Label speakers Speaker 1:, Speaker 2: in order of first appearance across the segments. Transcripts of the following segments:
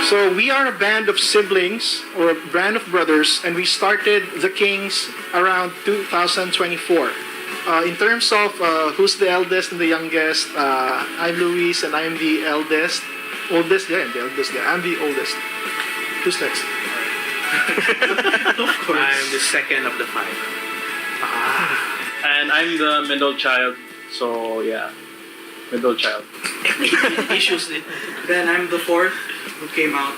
Speaker 1: So we are a band of siblings, or a band of brothers, and we started the Qings around 2024. In terms of who's the eldest and the youngest, I'm Luis and I'm the eldest. Oldest? Yeah, I'm the eldest. Yeah, I'm the oldest. Who's next?
Speaker 2: Of course. I'm the second of the five.
Speaker 3: And I'm the middle child. So yeah, middle child.
Speaker 2: Issues. Then I'm the fourth who came out.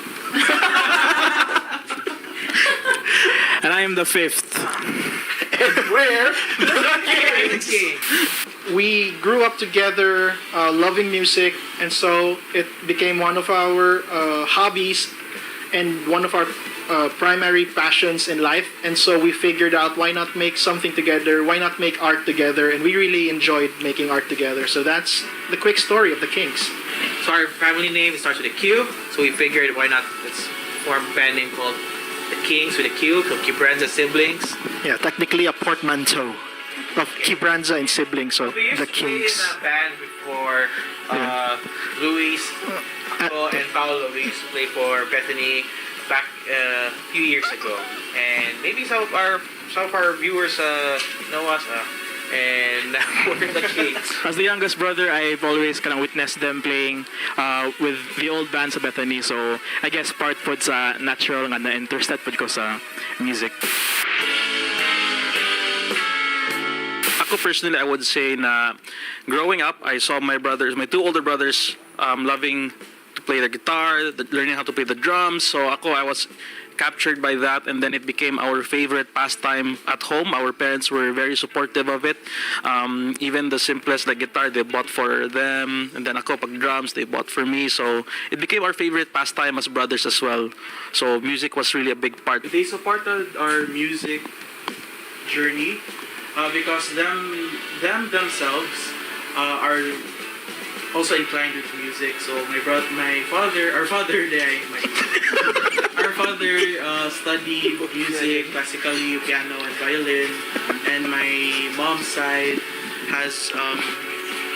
Speaker 4: And I am the fifth.
Speaker 1: And we're the Kings. We grew up together, loving music, and so it became one of our hobbies and one of our primary passions in life. And so we figured out, why not make something together? Why not make art together? And we really enjoyed making art together. So that's the quick story of the Kings.
Speaker 2: So our family name starts with a Q. So we figured, why not let's form a band name called the Kings with a Q, so Quibranza siblings.
Speaker 1: Yeah, technically a portmanteau of Quibranza and siblings, so
Speaker 2: We used
Speaker 1: the
Speaker 2: to play
Speaker 1: Kings.
Speaker 2: in a band before. Luis, Paco, and Paolo. We used to play for Bethany back a few years ago, and maybe some of our viewers know us. And we're the Kings.
Speaker 4: As the youngest brother, I've always kind of witnessed them playing with the old band sa Bethany. So I guess part po sa natural nga na-interested po ko sa music.
Speaker 3: Ako personally, I would say na growing up, I saw my two older brothers, loving to play the guitar, learning how to play the drums. So I was captured by that, and then it became our favorite pastime at home. Our parents were very supportive of it. Even the simplest like guitar, they bought for them, and then ako pag drums, they bought for me. So it became our favorite pastime as brothers as well. So music was really a big part.
Speaker 5: They supported our music journey because themselves are also inclined with music. So our father studied music, classically, piano and violin, and my mom's side has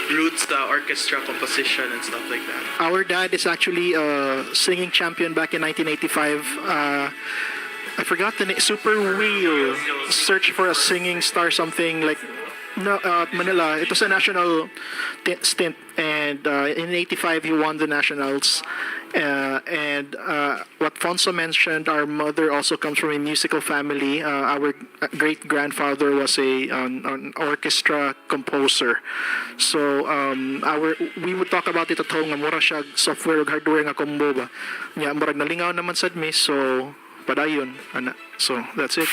Speaker 5: roots to orchestra composition and stuff like that.
Speaker 1: Our dad is actually a singing champion back in 1985. I forgot the name. Super Wheel. Search for a singing star, something like. No, Manila. It was a national stint, and in '85 he won the nationals. And what Fonso mentioned, our mother also comes from a musical family. Our great grandfather was an orchestra composer. So we would talk about it at home. Mura siya software ug hardware nga combo ba. Nya murag nalingaw naman sad mi, so padayon ana. So that's it.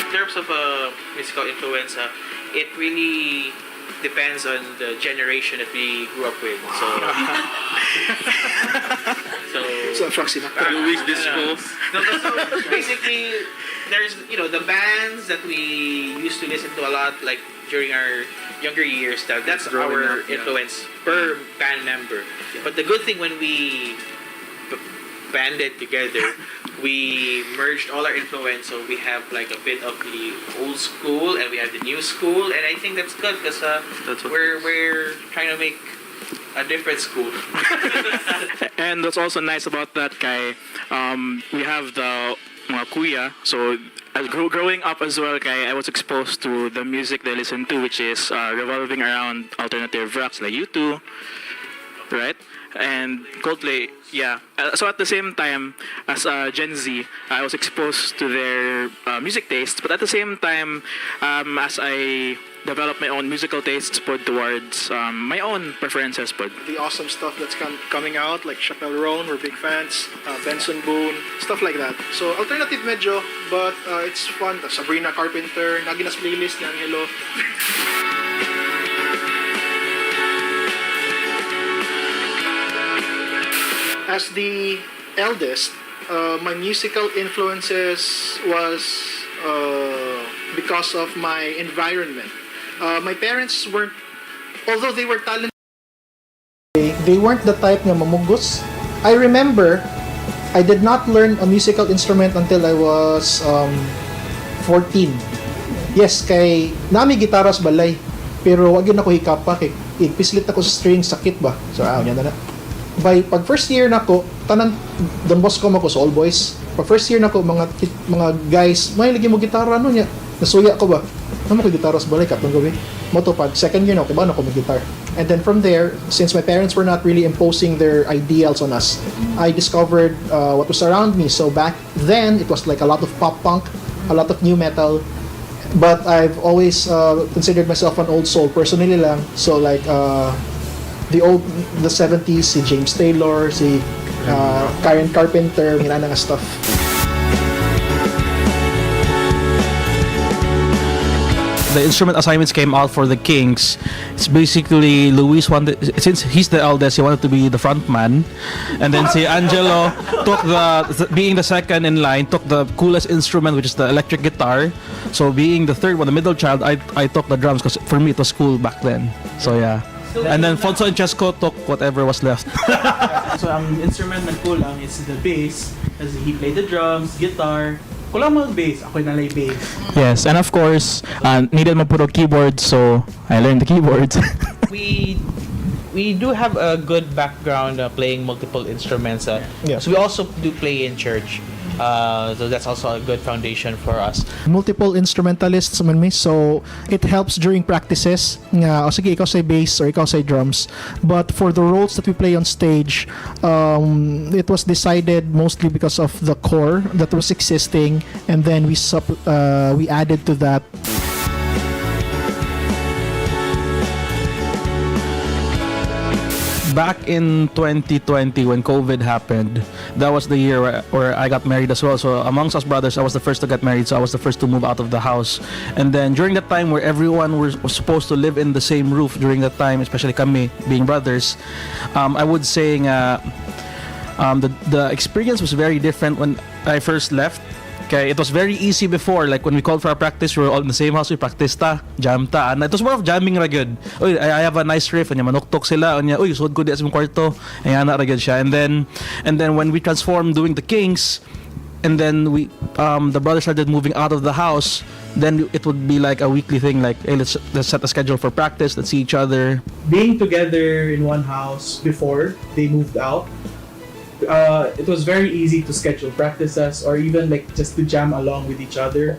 Speaker 2: In terms of musical influence, it really depends on the generation that we grew up with.
Speaker 1: So approximate.
Speaker 3: Luis Disco.
Speaker 2: So basically, there's the bands that we used to listen to a lot, like during our younger years. That's our influence per band member. But the good thing when we banded together, we merged all our influence, so we have like a bit of the old school and we have the new school, and I think that's good because we're trying to make a different school.
Speaker 4: And what's also nice about that, Kai, we have the mga kuya. So as growing up as well, Kai, I was exposed to the music they listen to, which is revolving around alternative rocks like U2, right? And Coldplay, yeah. So at the same time, as Gen Z, I was exposed to their music tastes. But at the same time, as I developed my own musical tastes put towards my own preferences put.
Speaker 1: The awesome stuff that's coming out, like Chappelle Roan, we're big fans. Benson Boone, stuff like that. So alternative medyo, but it's fun. Sabrina Carpenter, naginas playlist ng Hello. As the eldest, my musical influences was because of my environment. My parents weren't, although they were talented, they weren't the type na mamugos. I remember I did not learn a musical instrument until I was 14. Yes, kay nami gitaras balay, pero wag yun ako hikapa kay Ipislit ako sa string, sakit ba? So, yan na. Pag first year na ko, tanan, Don Bosco mo ko, so all boys. Pag first year na ko, mga guys, may lagi mo gitara, ano niya? Nasuya ko ba? Ano mo ko gitara sa balay, katong gabi? Moto pag second year na ko, ba na ko mag-guitar? And then from there, since my parents were not really imposing their ideals on us, I discovered what was around me. So back then, it was like a lot of pop punk, a lot of new metal, but I've always considered myself an old soul personally lang. So like the 70s, si James Taylor, si Karen Carpenter, mga nga stuff.
Speaker 3: The instrument assignments came out for the Kings. It's basically Luis wanted, since he's the eldest, he wanted to be the front man, and then si Angelo took being the second in line, took the coolest instrument, which is the electric guitar. So being the third one, the middle child, I took the drums because for me it was cool back then. So yeah. And then Fonso and Chesco took whatever was left.
Speaker 5: So ang instrument na kulang is the bass, kasi he played the drums, guitar. Kulang mag-bass, ako nalay bass.
Speaker 4: Yes, and of course, needed mo puro keyboard, so I learned the keyboards.
Speaker 2: We do have a good background playing multiple instruments.
Speaker 1: Yeah.
Speaker 2: So we also do play in church. So that's also a good foundation for us.
Speaker 1: Multiple instrumentalists man mi, so it helps during practices nga o sige ikaw say bass or ikaw say drums, but for the roles that we play on stage, it was decided mostly because of the core that was existing, and then we added to that.
Speaker 3: Back in 2020 when COVID happened, that was the year where I got married as well. So amongst us brothers, I was the first to get married, so I was the first to move out of the house. And then during that time where everyone was supposed to live in the same roof during that time, especially kami being brothers, I would say the experience was very different when I first left. Okay, it was very easy before. Like when we called for our practice, we were all in the same house. We practiced jam ta. And it was more of jamming ra gyud. Uy, I have a nice riff. Anya manuktok sila. Anya, uy, sud ko di sa mong kwarto. Ayan na ra gyud siya. And then when we transformed doing the Kings, and then the brothers started moving out of the house, then it would be like a weekly thing. Like, hey, let's set a schedule for practice. Let's see each other.
Speaker 5: Being together in one house before they moved out, it was very easy to schedule practices or even like just to jam along with each other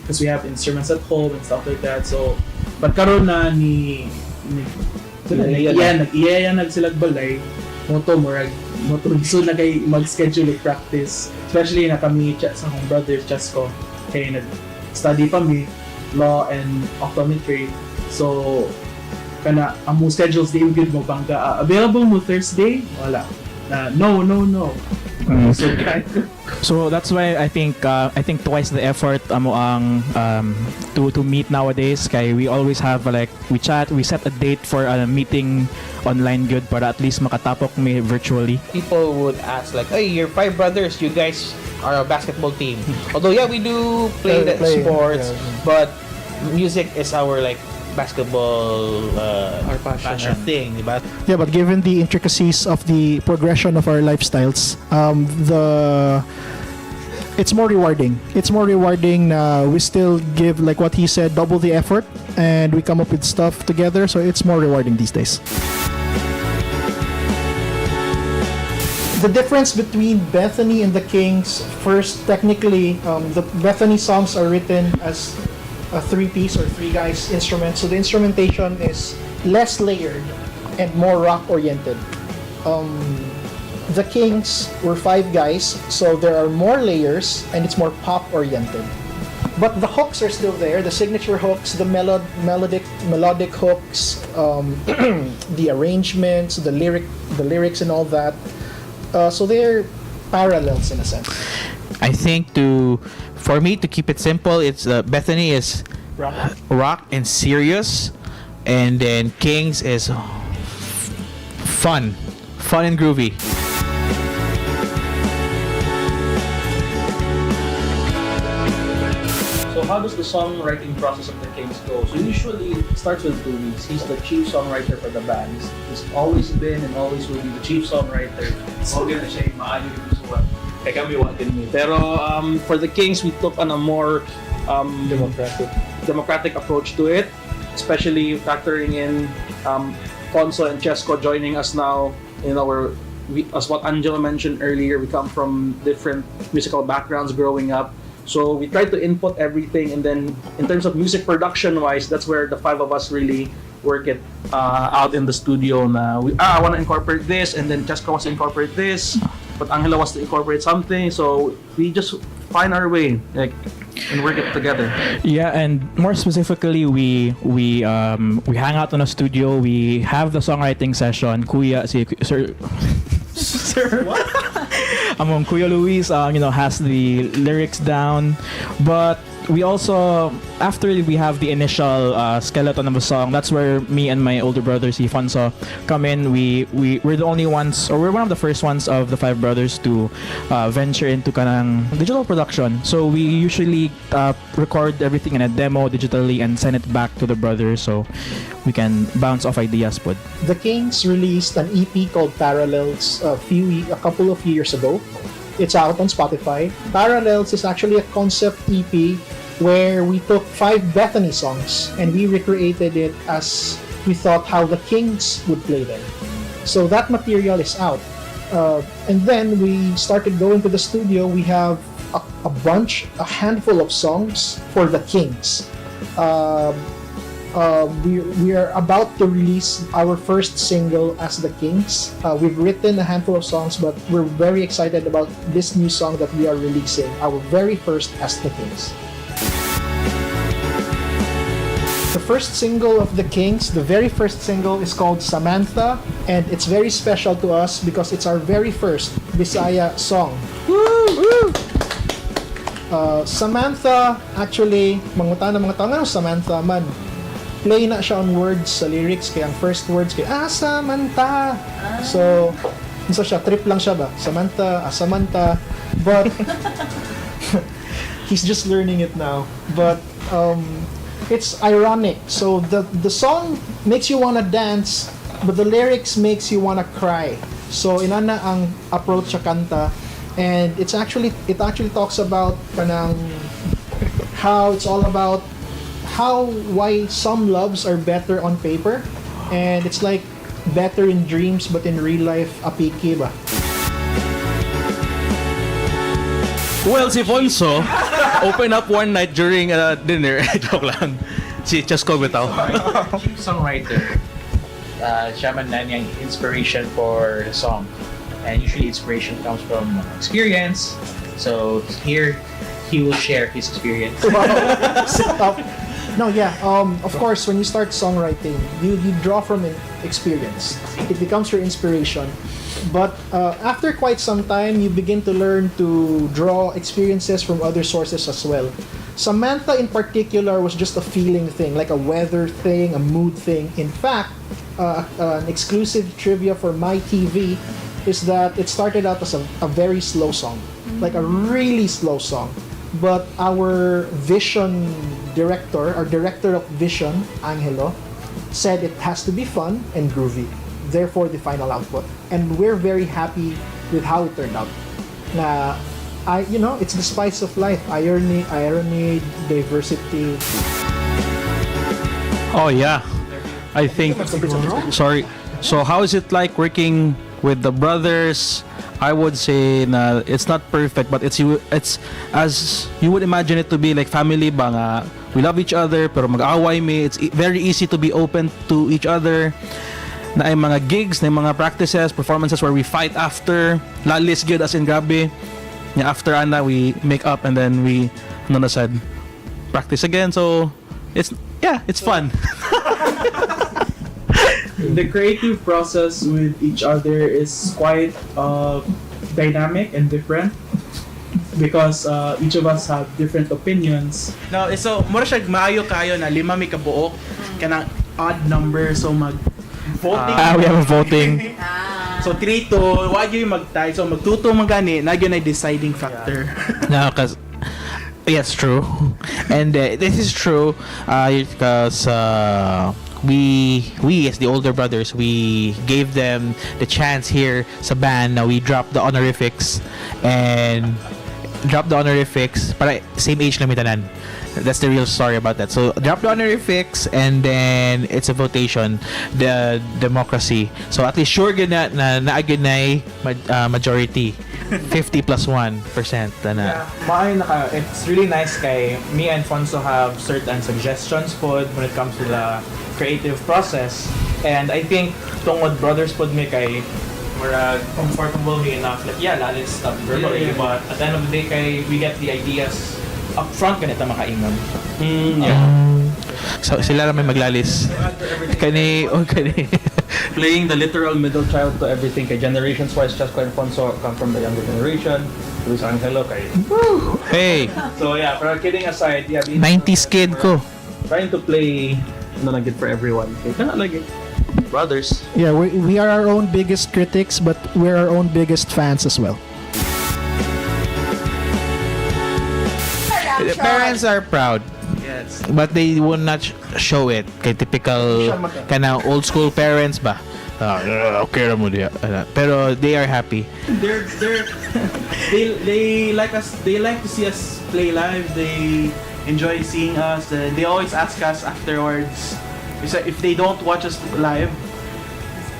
Speaker 5: because we have instruments at home and stuff like that. So pagkaroon na nag-iya nagsilagbalay moto so na kay mag-schedule like practice, especially na kami sa akong brother Chesco kay nag-study pa mi law and optometry, so kana among schedules di good mo bangga available mo Thursday wala. No.
Speaker 4: So that's why I think twice the effort amo ang to meet nowadays. Kay we always have like we chat, we set a date for a meeting online good para at least makatapok me virtually.
Speaker 2: People would ask like, "Hey, you're five brothers. You guys are a basketball team." Although yeah, we do play sports, but music is our like basketball our passion thing, diba?
Speaker 1: Yeah, but given the intricacies of the progression of our lifestyles, it's more rewarding. It's more rewarding. We still give, like what he said, double the effort, and we come up with stuff together. So it's more rewarding these days. The difference between Bethany and the Kings, first, technically, the Bethany songs are written as a three-piece or three guys instrument, so the instrumentation is less layered and more rock-oriented. The Kings were five guys, so there are more layers and it's more pop-oriented. But the hooks are still there, the signature hooks, the melodic hooks, the arrangements, the lyrics and all that. So they're parallels in a sense.
Speaker 2: I think for me to keep it simple, it's Bethany is rock and serious, and then Kings is fun and groovy.
Speaker 3: So how does the songwriting process of the Kings go? So usually it starts with Luis. He's the chief songwriter for the band. He's always been and always will be the chief songwriter. Okay na siya yung maayo yung suwat. Kaya kami din mi. Pero for the Kings, we took on a more democratic approach to it, especially factoring in
Speaker 6: Fonso and Chesco joining us now in our, as what Angelo mentioned earlier, we come from different musical backgrounds growing up. So we try to input everything, and then in terms of music production wise, that's where the five of us really work it out in the studio. Na I want to incorporate this, and then Chesco wants to incorporate this, but Angelo wants to incorporate something. So we just find our way, like, and work it together.
Speaker 4: Yeah, and more specifically, we hang out in a studio. We have the songwriting session. Kuya, si Sir, Sir, what? Kuya Luis, has the lyrics down, but we also, after we have the initial skeleton of a song, that's where me and my older brother, si Fonso, come in. We're the only ones, or we're one of the first ones of the five brothers to venture into kanang digital production. So we usually record everything in a demo digitally and send it back to the brothers so we can bounce off ideas. Pod.
Speaker 7: The Qings released an EP called Parallels a couple of years ago. It's out on Spotify. Parallels is actually a concept EP where we took 5 Bethany songs and we recreated it as we thought how the Qings would play them. So that material is out. And then we started going to the studio. We have a handful of songs for the Qings. We are about to release our first single as the Qings. We've written a handful of songs, but we're very excited about this new song that we are releasing, our very first as the Qings. The first single of the Qings, the very first single, is called Samantha, and it's very special to us because it's our very first Bisaya song. Woo! Samantha, actually, mga tao, Samantha man. Play na siya on words sa lyrics, kaya ang first words kay Samantha. So siya, trip lang siya ba? Samantha, but he's just learning it now. But it's ironic. So the song makes you wanna dance, but the lyrics makes you wanna cry. So inana ang approach sa kanta, and it actually talks about kanang how it's all about why some loves are better on paper, and it's like better in dreams but in real life apiki ba.
Speaker 6: Well, si Fonso open up one night during dinner. Joke lang. Si Chesco bitaw.
Speaker 8: Chief songwriter. Siya man na niyang inspiration for the song. And usually inspiration comes from experience. So here, he will share his experience.
Speaker 7: Of course, when you start songwriting, you draw from experience. It becomes your inspiration. But after quite some time, you begin to learn to draw experiences from other sources as well. Samantha in particular was just a feeling thing, like a weather thing, a mood thing. In fact, an exclusive trivia for my TV is that it started out as a very slow song, like a really slow song. But our vision director, our director of vision, Angelo, said it has to be fun and groovy. Therefore, the final output. And we're very happy with how it turned out. It's the spice of life. Irony, diversity.
Speaker 6: Oh yeah, I think. Sorry. So how is it like working with the brothers? I would say it's not perfect, but it's as you would imagine it to be, like family ba nga. We love each other, pero mag-away mi. It's very easy to be open to each other. Na ay mga gigs, na mga practices, performances where we fight after. Lalis good as in grabe. After ana we make up and then we said practice again. So it's fun.
Speaker 5: The creative process with each other is quite dynamic and different because each of us have different opinions.
Speaker 9: No, so mura siya maayo kayo na 5 mi ka buok kanang odd number, so mag voting.
Speaker 4: We have a voting.
Speaker 9: So 3-2, wag yung mag-tie. So magtuto magani, na yun ay deciding factor.
Speaker 3: No, because yes, true, and this is true because we as the older brothers, we gave them the chance here sa band. Now we dropped the honorifics para same age lang tanan.
Speaker 10: That's the real story about that. So drop the honorifics and then it's a votation, the democracy. So at least sure good na naagid na majority. 50 plus 1% na.
Speaker 4: It's really nice kay me and Fonso have certain suggestions pod when it comes to the creative process. And I think tungod brothers pod me kay we're comfortable enough. Like, yeah, lalis stuff verbally, but at the end of the day kay we get the ideas up front ganito makaingon.
Speaker 10: So sila lang may maglalis. Kani.
Speaker 6: Playing the literal middle child to everything. Kay generations wise, just and Fonso come from the younger generation. Luis Angelo kay.
Speaker 10: Hey,
Speaker 6: So yeah, pero kidding aside, yeah,
Speaker 10: 90s kid ko.
Speaker 6: trying to play ano lang good for everyone. Kay kana lagi. Brothers.
Speaker 7: Yeah, we are our own biggest critics, but we're our own biggest fans as well.
Speaker 10: The parents are proud.
Speaker 9: Yes.
Speaker 10: But they will not show it. Kay typical kana old school parents ba. Okay ra mo diya. Pero they are happy.
Speaker 9: They like us. They like to see us play live. They enjoy seeing us. They always ask us afterwards. If they don't watch us live,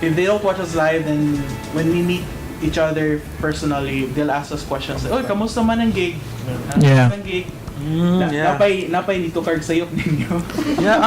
Speaker 9: then when we meet each other personally, they'll ask us questions like, "Oh, kamusta man ang gig?
Speaker 10: Yeah.
Speaker 9: Ang gig?
Speaker 6: Yeah.
Speaker 9: Napay dito card sayop ninyo."
Speaker 6: Yeah,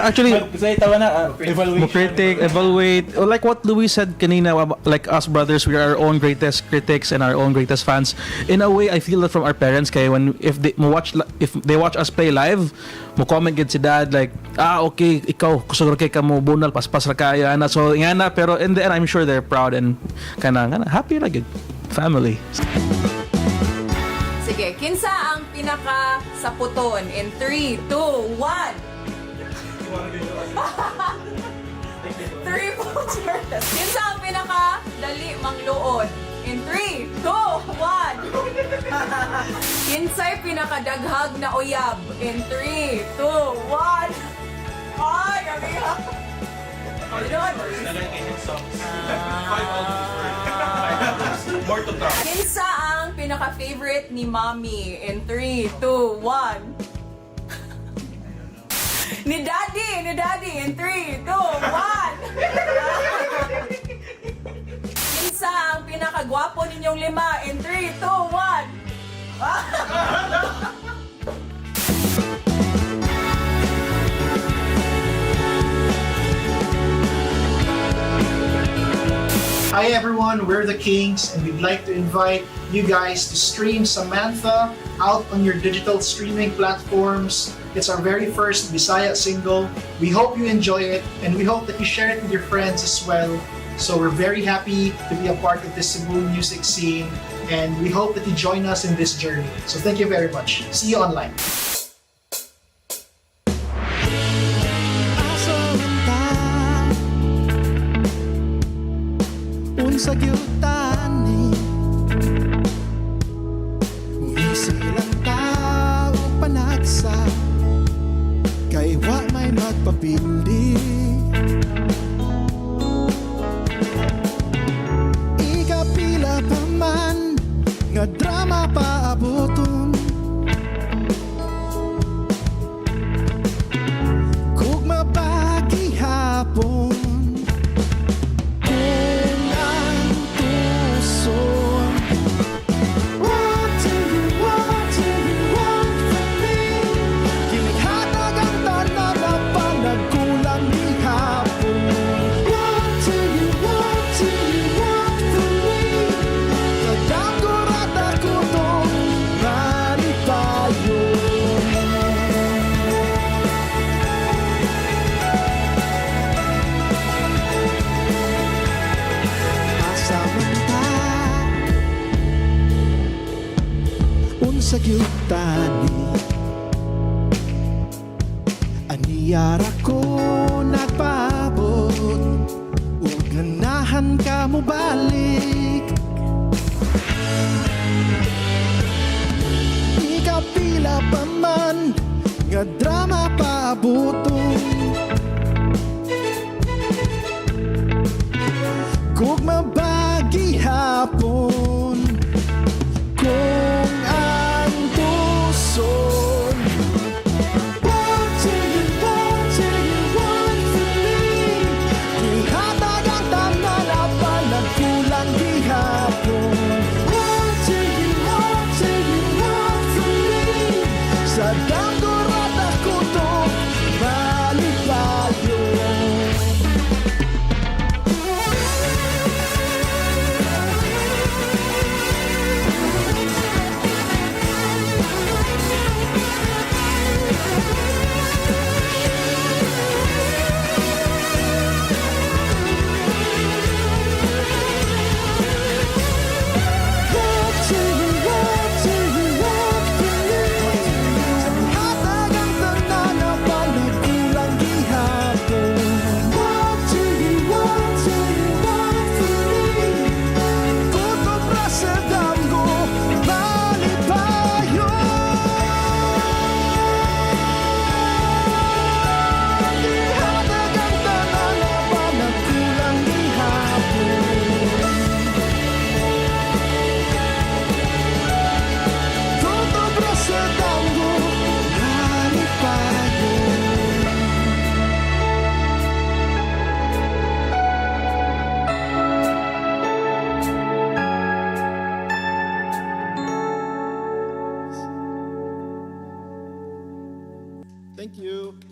Speaker 6: actually,
Speaker 9: Kasi tawa na evaluation.
Speaker 6: critic, evaluate, or like what Louis said kanina, like us brothers, we are our own greatest critics and our own greatest fans. In a way, I feel that from our parents, kaya if they watch us play live, mo comment gid si dad like, okay, ikaw kusog kay kamo bunal paspas ra kaya na, so nga na, pero in the end I'm sure they're proud and kana happy ra gid family.
Speaker 11: Sige, kinsa ang pinaka saputon in 3, 2, 1. 3 voters. Kinsa ang pinaka dali mangluod in 3, 2, 1. Kinsay pinaka daghag na uyab in 3, 2, 1. Ay, gabi ha. Kinsa ang pinaka-favorite ni Mommy in 3, 2, 1. Ni Daddy in 3, 2, 1. Kinsa ang pinaka-gwapo ninyong 5 in 3, 2, 1.
Speaker 7: Hi everyone, we're the Qings, and we'd like to invite you guys to stream Samantha out on your digital streaming platforms. It's our very first Bisaya single. We hope you enjoy it, and we hope that you share it with your friends as well. So we're very happy to be a part of this Cebu music scene, and we hope that you join us in this journey. So thank you very much. See you online.
Speaker 12: Sa gyutani Misilang tao panagsa Kay wa may magpapindi Ikapila pa man Nga drama paaboton Kung mabagi hapon sa gyutani Aniyara ko nagpaabot Ug ganahan ka mo balik Ikapila pa man Nga drama paaboton Kung mabagi hapon Kung ang tuson Thank you.